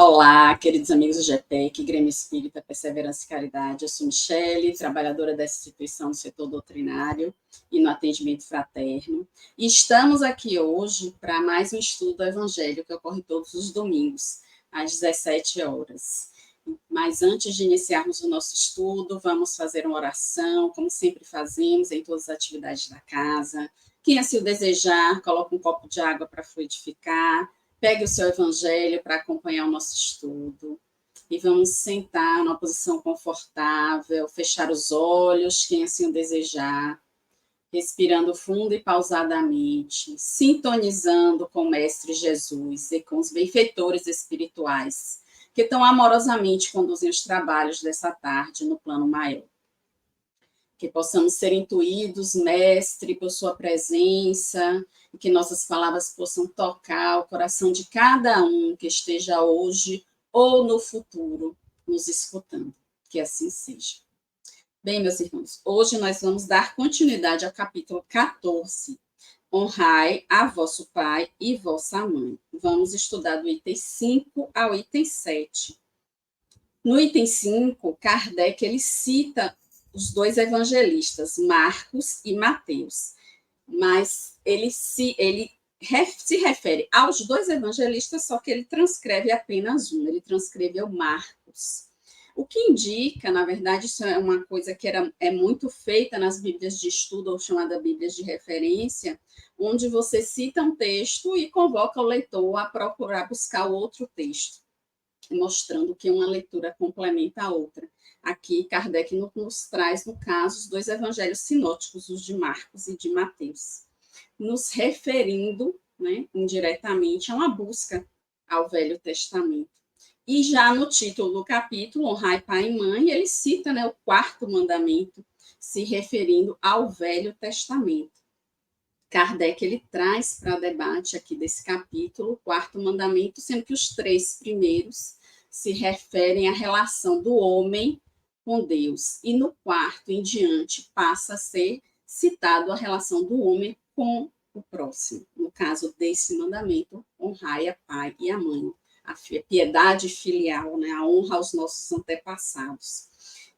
Olá, queridos amigos do GPEC, Grêmio Espírita, Perseverança e Caridade. Eu sou Michele, trabalhadora dessa instituição no setor doutrinário e no atendimento fraterno. E estamos aqui hoje para mais um estudo do Evangelho, que ocorre todos os domingos, às 17 horas. Mas antes de iniciarmos o nosso estudo, vamos fazer uma oração, como sempre fazemos em todas as atividades da casa. Quem assim o desejar, coloque um copo de água para fluidificar. Pegue o seu evangelho para acompanhar o nosso estudo e vamos sentar numa posição confortável, fechar os olhos, quem assim o desejar, respirando fundo e pausadamente, sintonizando com o Mestre Jesus e com os benfeitores espirituais que tão amorosamente conduzem os trabalhos dessa tarde no plano maior. Que possamos ser intuídos, Mestre, por sua presença, e que nossas palavras possam tocar o coração de cada um que esteja hoje ou no futuro nos escutando. Que assim seja. Bem, meus irmãos, hoje nós vamos dar continuidade ao capítulo 14. Honrai a vosso pai e vossa mãe. Vamos estudar do item 5 ao item 7. No item 5, Kardec ele cita os dois evangelistas, Marcos e Mateus, mas ele se refere aos dois evangelistas, só que ele transcreve apenas um, ele transcreveu Marcos. O que indica, na verdade, isso é uma coisa que é muito feita nas Bíblias de estudo, ou chamada Bíblias de referência, onde você cita um texto e convoca o leitor a procurar buscar o outro texto, mostrando que uma leitura complementa a outra. Aqui, Kardec nos traz, no caso, os dois evangelhos sinóticos, os de Marcos e de Mateus, nos referindo, né, indiretamente a uma busca ao Velho Testamento. E já no título do capítulo, Honrai pai e mãe, ele cita, né, o quarto mandamento, se referindo ao Velho Testamento. Kardec ele traz para debate aqui desse capítulo o quarto mandamento, sendo que os três primeiros se referem à relação do homem com Deus. E no quarto em diante passa a ser citado a relação do homem com o próximo. No caso desse mandamento, honrai a pai e a mãe. A piedade filial, né? A honra aos nossos antepassados.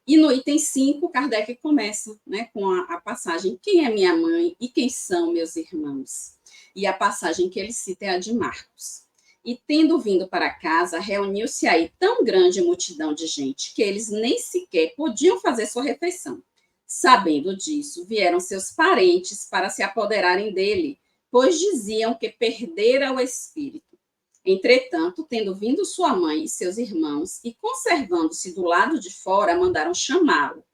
E no item 5, Kardec começa, né, com a passagem quem é minha mãe e quem são meus irmãos. E a passagem que ele cita é a de Marcos. E tendo vindo para casa, reuniu-se aí tão grande multidão de gente que eles nem sequer podiam fazer sua refeição. Sabendo disso, vieram seus parentes para se apoderarem dele, pois diziam que perdera o espírito. Entretanto, tendo vindo sua mãe e seus irmãos, e conservando-se do lado de fora, mandaram chamá-lo.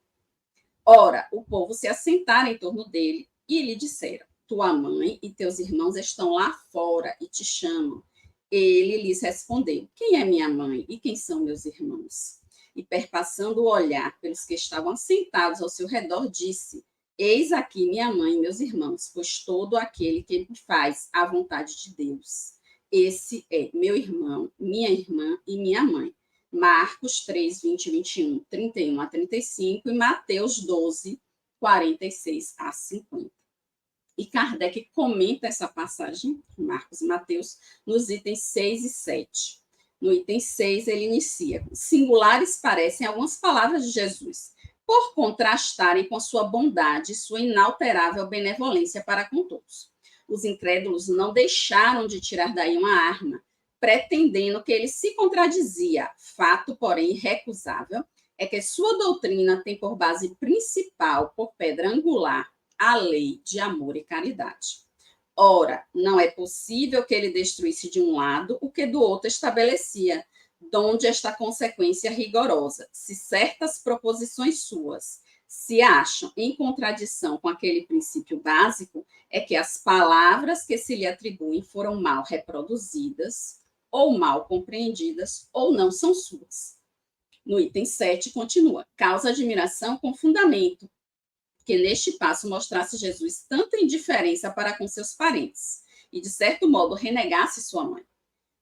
Ora, o povo se assentara em torno dele e lhe disseram: tua mãe e teus irmãos estão lá fora e te chamam. Ele lhes respondeu: quem é minha mãe e quem são meus irmãos? E perpassando o olhar pelos que estavam assentados ao seu redor, disse: eis aqui minha mãe e meus irmãos, pois todo aquele que faz a vontade de Deus, esse é meu irmão, minha irmã e minha mãe. Marcos 3, 20, 21, 31 a 35 e Mateus 12, 46 a 50. E Kardec comenta essa passagem, Marcos e Mateus, nos itens 6 e 7. No item 6, ele inicia: singulares parecem algumas palavras de Jesus, por contrastarem com sua bondade e sua inalterável benevolência para com todos. Os incrédulos não deixaram de tirar daí uma arma, pretendendo que ele se contradizia. Fato, porém, irrecusável é que sua doutrina tem por base principal, por pedra angular, a lei de amor e caridade. Ora, não é possível que ele destruísse de um lado o que do outro estabelecia, donde esta consequência rigorosa, se certas proposições suas se acham em contradição com aquele princípio básico, é que as palavras que se lhe atribuem foram mal reproduzidas, ou mal compreendidas, ou não são suas. No item 7, continua: causa admiração com fundamento, que neste passo mostrasse Jesus tanta indiferença para com seus parentes, e de certo modo renegasse sua mãe.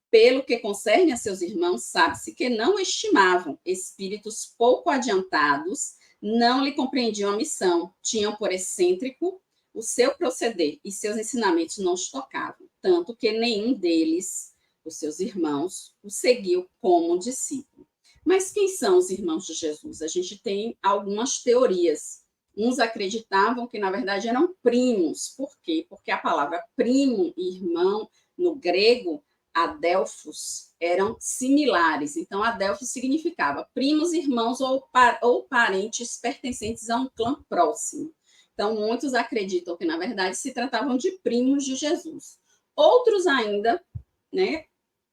Pelo que concerne a seus irmãos, sabe-se que não o estimavam, espíritos pouco adiantados, não lhe compreendiam a missão, tinham por excêntrico o seu proceder, e seus ensinamentos não os tocavam, tanto que nenhum deles os seus irmãos, o seguiu como discípulo. Mas quem são os irmãos de Jesus? A gente tem algumas teorias. Uns acreditavam que, na verdade, eram primos. Por quê? Porque a palavra primo e irmão, no grego, adelphos, eram similares. Então, adelphos significava primos, irmãos ou parentes pertencentes a um clã próximo. Então, muitos acreditam que, na verdade, se tratavam de primos de Jesus. Outros ainda, né,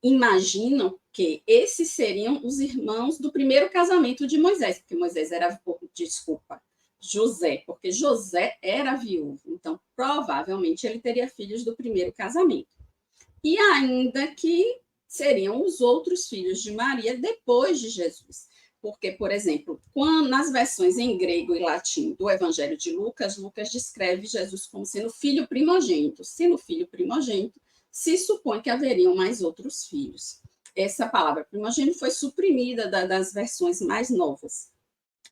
imaginam que esses seriam os irmãos do primeiro casamento de Moisés, porque Moisés era, desculpa, José, porque José era viúvo. Então, provavelmente, ele teria filhos do primeiro casamento. E ainda que seriam os outros filhos de Maria depois de Jesus. Porque, por exemplo, nas versões em grego e latim do Evangelho de Lucas, Lucas descreve Jesus como sendo filho primogênito. Sendo filho primogênito, se supõe que haveriam mais outros filhos. Essa palavra primogênito foi suprimida das versões mais novas.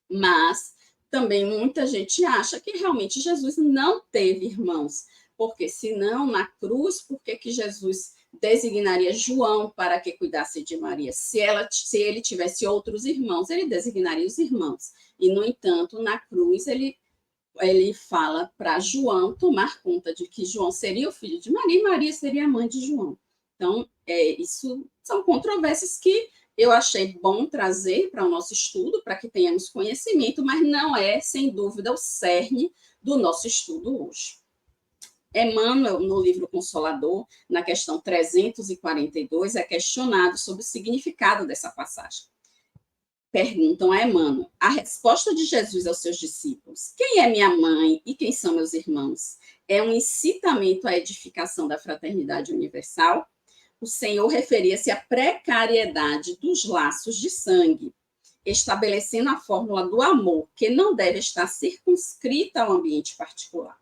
Mas também muita gente acha que realmente Jesus não teve irmãos, porque senão na cruz, por que Jesus designaria João para que cuidasse de Maria? Se ele tivesse outros irmãos, ele designaria os irmãos. E, no entanto, na cruz, ele fala para João tomar conta de que João seria o filho de Maria e Maria seria a mãe de João. Então, isso são controvérsias que eu achei bom trazer para o nosso estudo, para que tenhamos conhecimento, mas não é, sem dúvida, o cerne do nosso estudo hoje. Emmanuel, no livro Consolador, na questão 342, é questionado sobre o significado dessa passagem. Perguntam a Emmanuel a resposta de Jesus aos seus discípulos: quem é minha mãe e quem são meus irmãos? É um incitamento à edificação da fraternidade universal? O Senhor referia-se à precariedade dos laços de sangue, estabelecendo a fórmula do amor, que não deve estar circunscrita ao ambiente particular,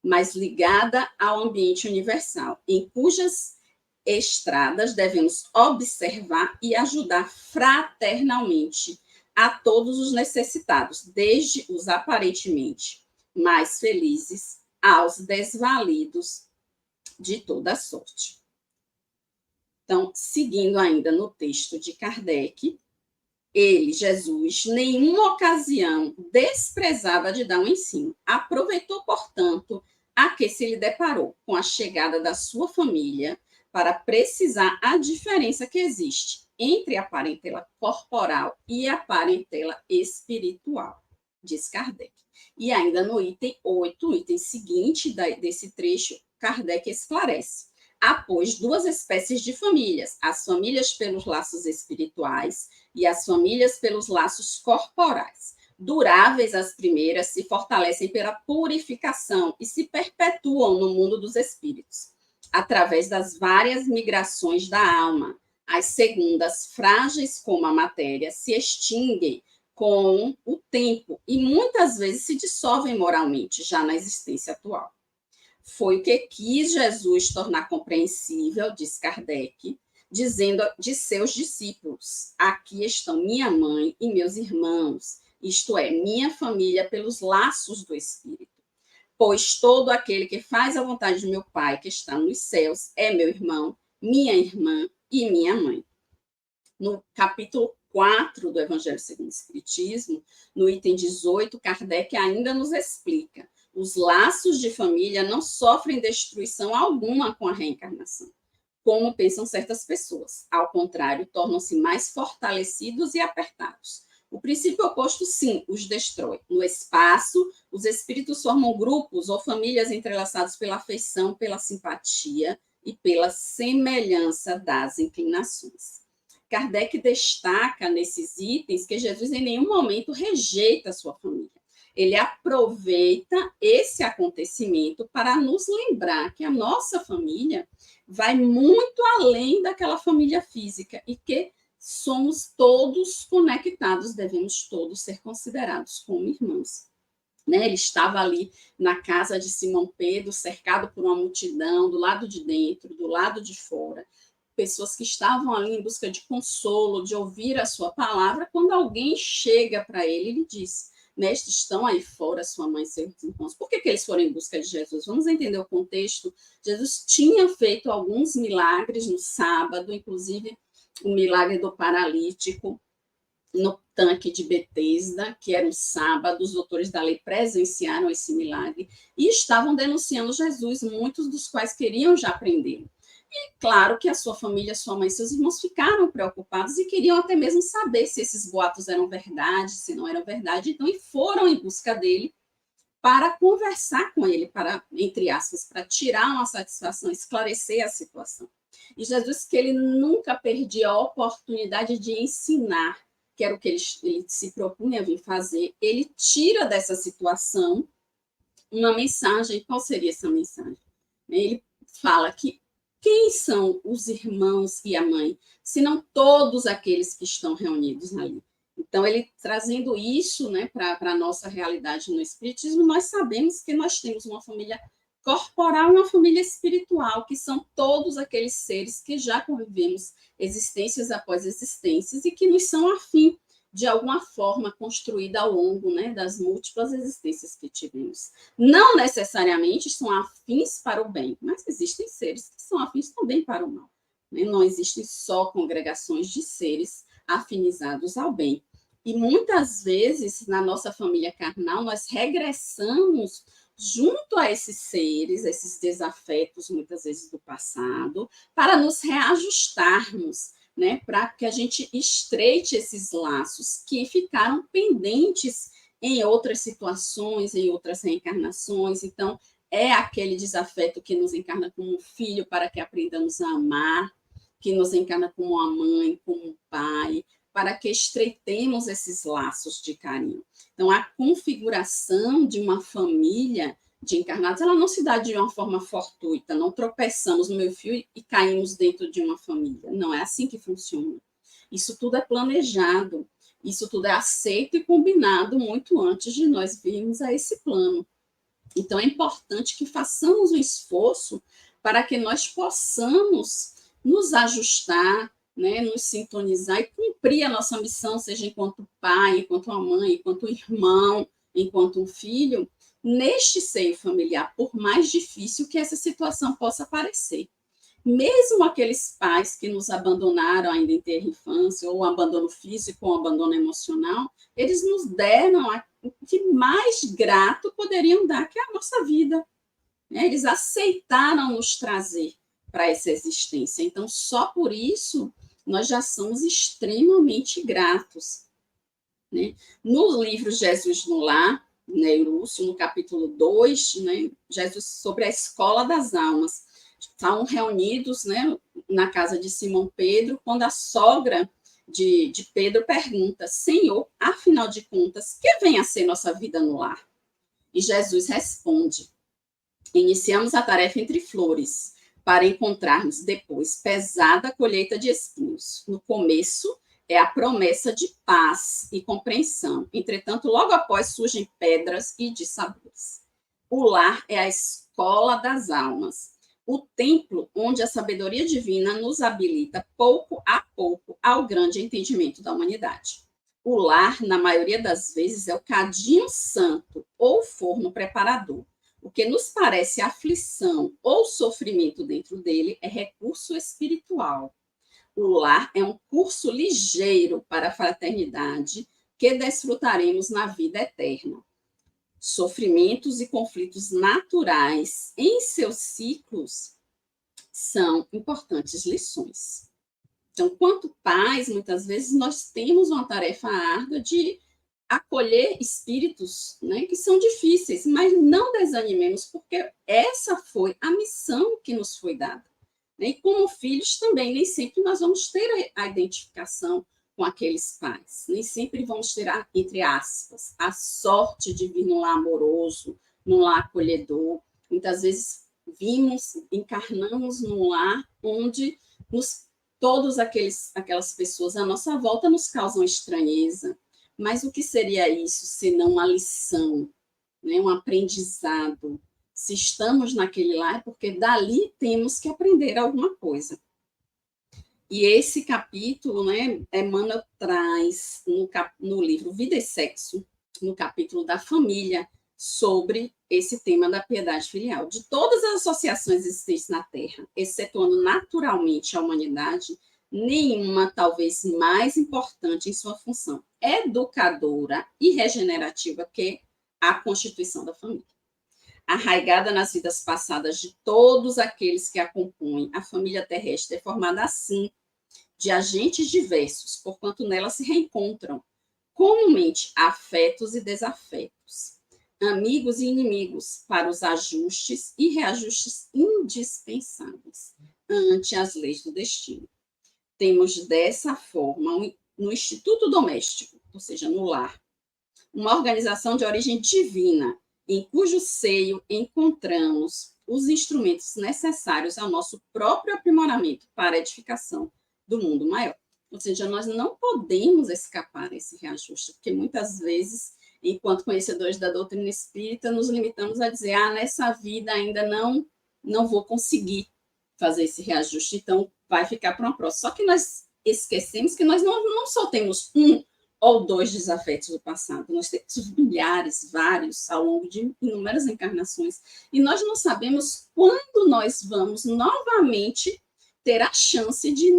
mas ligada ao ambiente universal, em cujas estradas devemos observar e ajudar fraternalmente a todos os necessitados, desde os aparentemente mais felizes aos desvalidos de toda sorte. Então, seguindo ainda no texto de Kardec, ele, Jesus, nenhuma ocasião desprezava de dar um ensino. Aproveitou, portanto, a que se lhe deparou com a chegada da sua família para precisar a diferença que existe entre a parentela corporal e a parentela espiritual, diz Kardec. E ainda no item 8, o item seguinte desse trecho, Kardec esclarece: há, pois, duas espécies de famílias, as famílias pelos laços espirituais e as famílias pelos laços corporais. Duráveis as primeiras se fortalecem pela purificação e se perpetuam no mundo dos espíritos, através das várias migrações da alma. As segundas, frágeis como a matéria, se extinguem com o tempo e muitas vezes se dissolvem moralmente, já na existência atual. Foi o que quis Jesus tornar compreensível, diz Kardec, dizendo de seus discípulos: aqui estão minha mãe e meus irmãos, isto é, minha família pelos laços do Espírito. Pois todo aquele que faz a vontade de meu Pai, que está nos céus, é meu irmão, minha irmã e minha mãe. No capítulo 4 do Evangelho segundo o Espiritismo, no item 18, Kardec ainda nos explica: os laços de família não sofrem destruição alguma com a reencarnação, como pensam certas pessoas. Ao contrário, tornam-se mais fortalecidos e apertados. O princípio oposto, sim, os destrói. No espaço, os espíritos formam grupos ou famílias entrelaçados pela afeição, pela simpatia e pela semelhança das inclinações. Kardec destaca nesses itens que Jesus em nenhum momento rejeita a sua família. Ele aproveita esse acontecimento para nos lembrar que a nossa família vai muito além daquela família física e que somos todos conectados, devemos todos ser considerados como irmãos. Né? Ele estava ali na casa de Simão Pedro, cercado por uma multidão, do lado de dentro, do lado de fora, pessoas que estavam ali em busca de consolo, de ouvir a sua palavra, quando alguém chega para ele e lhe diz: mestre, estão aí fora sua mãe e seus irmãos. Por que eles foram em busca de Jesus? Vamos entender o contexto. Jesus tinha feito alguns milagres no sábado, inclusive o milagre do paralítico no tanque de Betesda, que era um sábado, os doutores da lei presenciaram esse milagre e estavam denunciando Jesus, muitos dos quais queriam já prendê-lo. Claro que a sua família, sua mãe e seus irmãos ficaram preocupados e queriam até mesmo saber se esses boatos eram verdade, se não eram verdade, então e foram em busca dele para conversar com ele, para, entre aspas, para tirar uma satisfação, esclarecer a situação. E Jesus, que ele nunca perdia a oportunidade de ensinar, que era o que ele se propunha a vir fazer, ele tira dessa situação uma mensagem. Qual seria essa mensagem? Ele fala que quem são os irmãos e a mãe, se não todos aqueles que estão reunidos ali? Então, ele trazendo isso, né, para a nossa realidade no Espiritismo, nós sabemos que nós temos uma família corporal e uma família espiritual, que são todos aqueles seres que já convivemos existências após existências e que nos são afim de alguma forma construída ao longo, né, das múltiplas existências que tivemos. Não necessariamente são afins para o bem, mas existem seres que são afins também para o mal. Né? Não existem só congregações de seres afinizados ao bem. E muitas vezes, na nossa família carnal, nós regressamos junto a esses seres, esses desafetos, muitas vezes do passado, para nos reajustarmos, né, para que a gente estreite esses laços que ficaram pendentes em outras situações, em outras reencarnações. Então, é aquele desafeto que nos encarna como um filho para que aprendamos a amar, que nos encarna como uma mãe, como um pai, para que estreitemos esses laços de carinho. Então, a configuração de uma família de encarnados, ela não se dá de uma forma fortuita, não tropeçamos no meio fio e caímos dentro de uma família. Não é assim que funciona. Isso tudo é planejado, isso tudo é aceito e combinado muito antes de nós virmos a esse plano. Então, é importante que façamos um esforço para que nós possamos nos ajustar, né, nos sintonizar e cumprir a nossa missão, seja enquanto pai, enquanto uma mãe, enquanto irmão, enquanto um filho, neste seio familiar, por mais difícil que essa situação possa parecer. Mesmo aqueles pais que nos abandonaram ainda em ter infância, ou abandono físico, ou abandono emocional, eles nos deram o que mais grato poderiam dar, que é a nossa vida. Né? Eles aceitaram nos trazer para essa existência. Então, só por isso, nós já somos extremamente gratos. Né? No livro Jesus no Lar, né, Lúcio, no capítulo 2, né, Jesus sobre a escola das almas, estavam reunidos, né, na casa de Simão Pedro, quando a sogra de Pedro pergunta: Senhor, afinal de contas, que vem a ser nossa vida no lar? E Jesus responde: iniciamos a tarefa entre flores, para encontrarmos depois pesada colheita de espinhos. No começo é a promessa de paz e compreensão. Entretanto, logo após surgem pedras e dissabores. O lar é a escola das almas, o templo onde a sabedoria divina nos habilita pouco a pouco ao grande entendimento da humanidade. O lar, na maioria das vezes, é o cadinho santo ou forno preparador. O que nos parece aflição ou sofrimento dentro dele é recurso espiritual. O lar é um curso ligeiro para a fraternidade que desfrutaremos na vida eterna. Sofrimentos e conflitos naturais em seus ciclos são importantes lições. Então, quanto pais, muitas vezes nós temos uma tarefa árdua de acolher espíritos, né, que são difíceis, mas não desanimemos, porque essa foi a missão que nos foi dada. Né? E como filhos também, nem sempre nós vamos ter a identificação com aqueles pais, nem sempre vamos ter, entre aspas, a sorte de vir num lar amoroso, num lar acolhedor. Muitas vezes encarnamos num lar onde todas aquelas pessoas à nossa volta nos causam estranheza. Mas o que seria isso, senão uma lição, né? Um aprendizado? Se estamos naquele lar, é porque dali temos que aprender alguma coisa. E esse capítulo, né, Emmanuel traz no livro Vida e Sexo, no capítulo da família, sobre esse tema da piedade filial. De todas as associações existentes na Terra, excetuando naturalmente a humanidade, nenhuma talvez mais importante em sua função educadora e regenerativa que a constituição da família. Arraigada nas vidas passadas de todos aqueles que a compõem, a família terrestre é formada assim, de agentes diversos, porquanto nela se reencontram comumente afetos e desafetos, amigos e inimigos, para os ajustes e reajustes indispensáveis ante as leis do destino. Temos dessa forma, no instituto doméstico, ou seja, no lar, uma organização de origem divina, em cujo seio encontramos os instrumentos necessários ao nosso próprio aprimoramento para a edificação do mundo maior. Ou seja, nós não podemos escapar desse reajuste, porque muitas vezes, enquanto conhecedores da doutrina espírita, nos limitamos a dizer, nessa vida ainda não vou conseguir fazer esse reajuste, então vai ficar para uma próxima. Só que nós esquecemos que nós não só temos um ou dois desafetos do passado, nós temos milhares, vários, ao longo de inúmeras encarnações, e nós não sabemos quando nós vamos novamente ter a chance de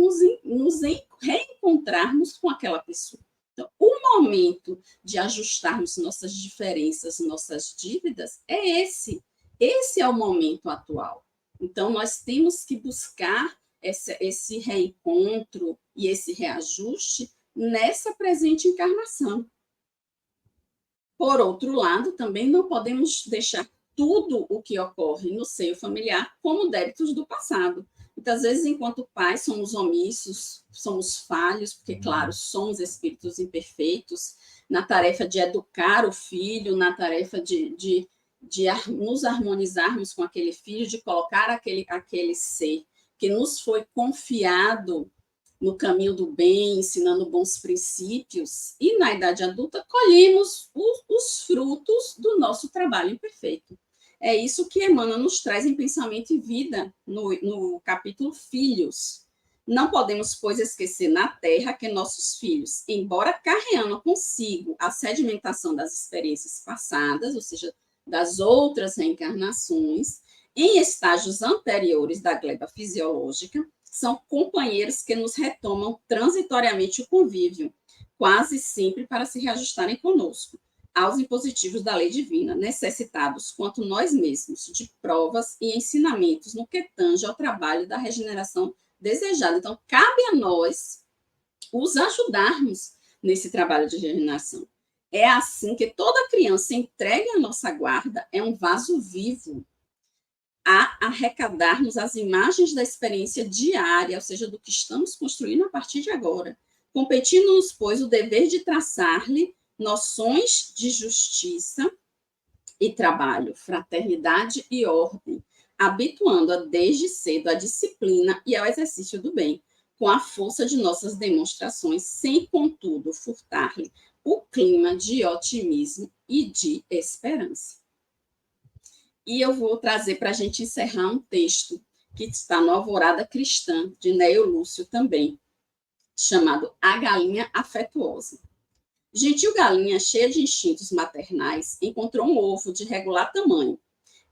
nos reencontrarmos com aquela pessoa. Então, o momento de ajustarmos nossas diferenças, nossas dívidas, é esse. Esse é o momento atual. Então, nós temos que buscar esse reencontro e esse reajuste nessa presente encarnação. Por outro lado, também não podemos deixar tudo o que ocorre no seio familiar como débitos do passado. Muitas vezes, enquanto pais, somos omissos, somos falhos, porque, claro, somos espíritos imperfeitos, na tarefa de educar o filho, na tarefa de nos harmonizarmos com aquele filho, de colocar aquele ser que nos foi confiado no caminho do bem, ensinando bons princípios, e na idade adulta colhemos os frutos do nosso trabalho imperfeito. É isso que Emmanuel nos traz em Pensamento e Vida, no capítulo Filhos. Não podemos, pois, esquecer na Terra que nossos filhos, embora carreando consigo a sedimentação das experiências passadas, ou seja, das outras reencarnações, em estágios anteriores da gleba fisiológica, são companheiros que nos retomam transitoriamente o convívio, quase sempre para se reajustarem conosco aos impositivos da lei divina, necessitados, quanto nós mesmos, de provas e ensinamentos no que tange ao trabalho da regeneração desejada. Então, cabe a nós os ajudarmos nesse trabalho de regeneração. É assim que toda criança entregue à nossa guarda é um vaso vivo a arrecadarmos as imagens da experiência diária, ou seja, do que estamos construindo a partir de agora, competindo-nos, pois, o dever de traçar-lhe noções de justiça e trabalho, fraternidade e ordem, habituando-a desde cedo à disciplina e ao exercício do bem, com a força de nossas demonstrações, sem, contudo, furtar-lhe o clima de otimismo e de esperança. E eu vou trazer para a gente encerrar um texto que está no Alvorada Cristã, de Neo Lúcio também, chamado A Galinha Afetuosa. Gentil galinha, cheia de instintos maternais, encontrou um ovo de regular tamanho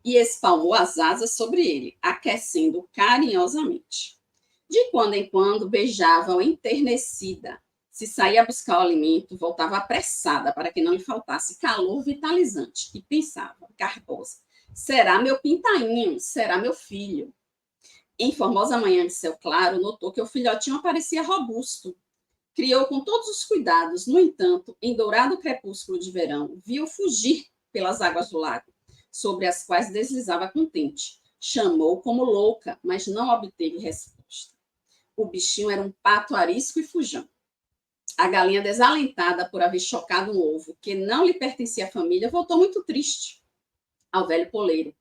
e espalmou as asas sobre ele, aquecendo carinhosamente. De quando em quando beijava-o enternecida. Se saía buscar o alimento, voltava apressada para que não lhe faltasse calor vitalizante e pensava, garbosa, será meu pintainho, será meu filho. Em formosa manhã de céu claro, notou que o filhotinho parecia robusto. Criou com todos os cuidados, no entanto, em dourado crepúsculo de verão, viu fugir pelas águas do lago, sobre as quais deslizava contente. Chamou como louca, mas não obteve resposta. O bichinho era um pato arisco e fujão. A galinha, desalentada por haver chocado um ovo que não lhe pertencia à família, voltou muito triste ao velho poleiro.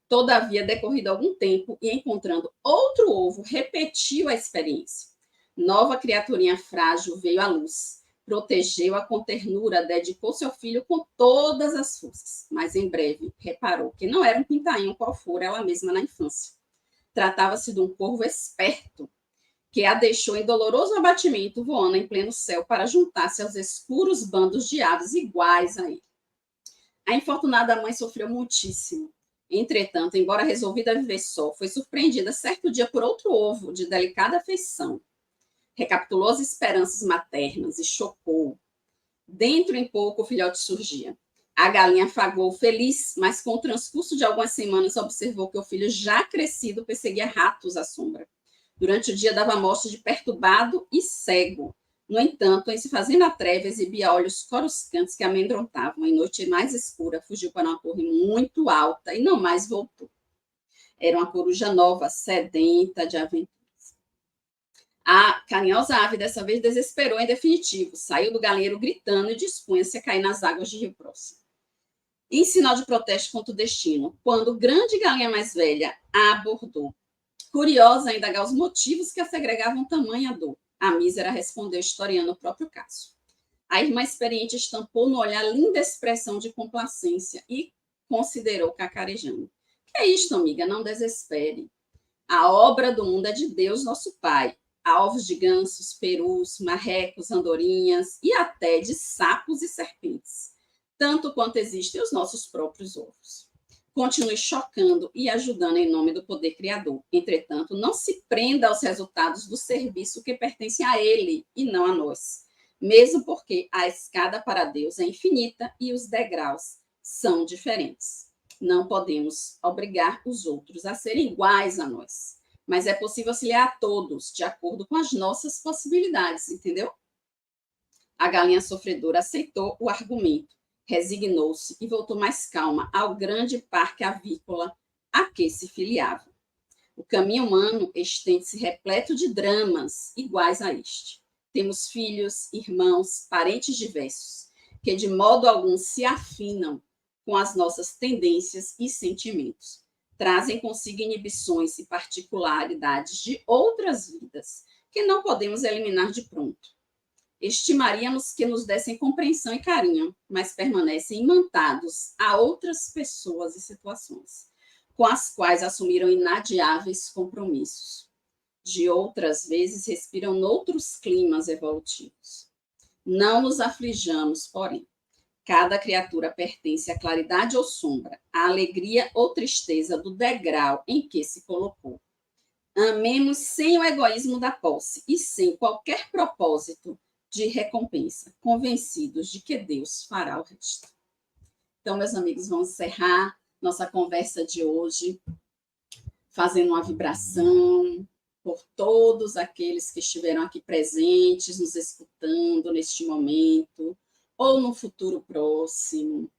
Todavia, decorrido algum tempo e encontrando outro ovo, repetiu a experiência. Nova criaturinha frágil veio à luz, protegeu-a com ternura, dedicou-se ao filho com todas as forças, mas em breve reparou que não era um pintainho qual fora ela mesma na infância. Tratava-se de um corvo esperto que a deixou em doloroso abatimento, voando em pleno céu para juntar-se aos escuros bandos de aves iguais a ele. A infortunada mãe sofreu muitíssimo. Entretanto, embora resolvida a viver só, foi surpreendida certo dia por outro ovo de delicada feição. Recapitulou as esperanças maternas e chocou. Dentro em pouco o filhote surgia. A galinha afagou feliz, mas com o transcurso de algumas semanas observou que o filho já crescido perseguia ratos à sombra. Durante o dia dava mostra de perturbado e cego. No entanto, em se fazendo a treva, exibia olhos coruscantes que amedrontavam. Em noite mais escura, fugiu para uma torre muito alta e não mais voltou. Era uma coruja nova, sedenta de aventura. A carinhosa ave dessa vez desesperou em definitivo, saiu do galinheiro gritando e dispunha-se a cair nas águas de rio próximo. Em sinal de protesto contra o destino, quando grande galinha mais velha a abordou, curiosa em indagar os motivos que a segregavam tamanha dor, a mísera respondeu historiando o próprio caso. A irmã experiente estampou no olhar linda expressão de complacência e considerou cacarejando. Que é isto, amiga? Não desespere. A obra do mundo é de Deus, nosso Pai. Há ovos de gansos, perus, marrecos, andorinhas e até de sapos e serpentes, tanto quanto existem os nossos próprios ovos. Continue chocando e ajudando em nome do poder criador. Entretanto, não se prenda aos resultados do serviço que pertence a ele e não a nós, mesmo porque a escada para Deus é infinita e os degraus são diferentes. Não podemos obrigar os outros a serem iguais a nós, mas é possível auxiliar a todos de acordo com as nossas possibilidades, entendeu? A galinha sofredora aceitou o argumento, resignou-se e voltou mais calma ao grande parque avícola a que se filiava. O caminho humano estende-se repleto de dramas iguais a este. Temos filhos, irmãos, parentes diversos, que de modo algum se afinam com as nossas tendências e sentimentos. Trazem consigo inibições e particularidades de outras vidas, que não podemos eliminar de pronto. Estimaríamos que nos dessem compreensão e carinho, mas permanecem imantados a outras pessoas e situações, com as quais assumiram inadiáveis compromissos. De outras vezes, respiram noutros climas evolutivos. Não nos aflijamos, porém. Cada criatura pertence à claridade ou sombra, à alegria ou tristeza do degrau em que se colocou. Amemos sem o egoísmo da posse e sem qualquer propósito de recompensa, convencidos de que Deus fará o resto. Então, meus amigos, vamos encerrar nossa conversa de hoje fazendo uma vibração por todos aqueles que estiveram aqui presentes, nos escutando neste momento, ou no futuro próximo.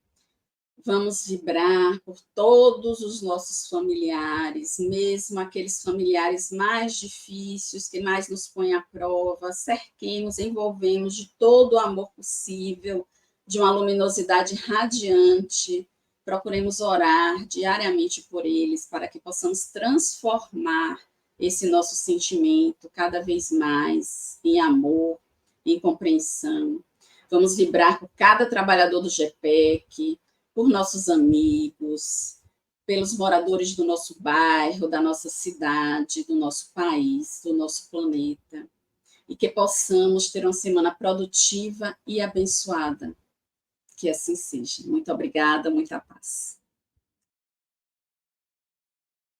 Vamos vibrar por todos os nossos familiares, mesmo aqueles familiares mais difíceis, que mais nos põem à prova, cerquemos, envolvemos de todo o amor possível, de uma luminosidade radiante. Procuremos orar diariamente por eles, para que possamos transformar esse nosso sentimento cada vez mais em amor, em compreensão. Vamos vibrar por cada trabalhador do GPEC, por nossos amigos, pelos moradores do nosso bairro, da nossa cidade, do nosso país, do nosso planeta. E que possamos ter uma semana produtiva e abençoada. Que assim seja. Muito obrigada, muita paz.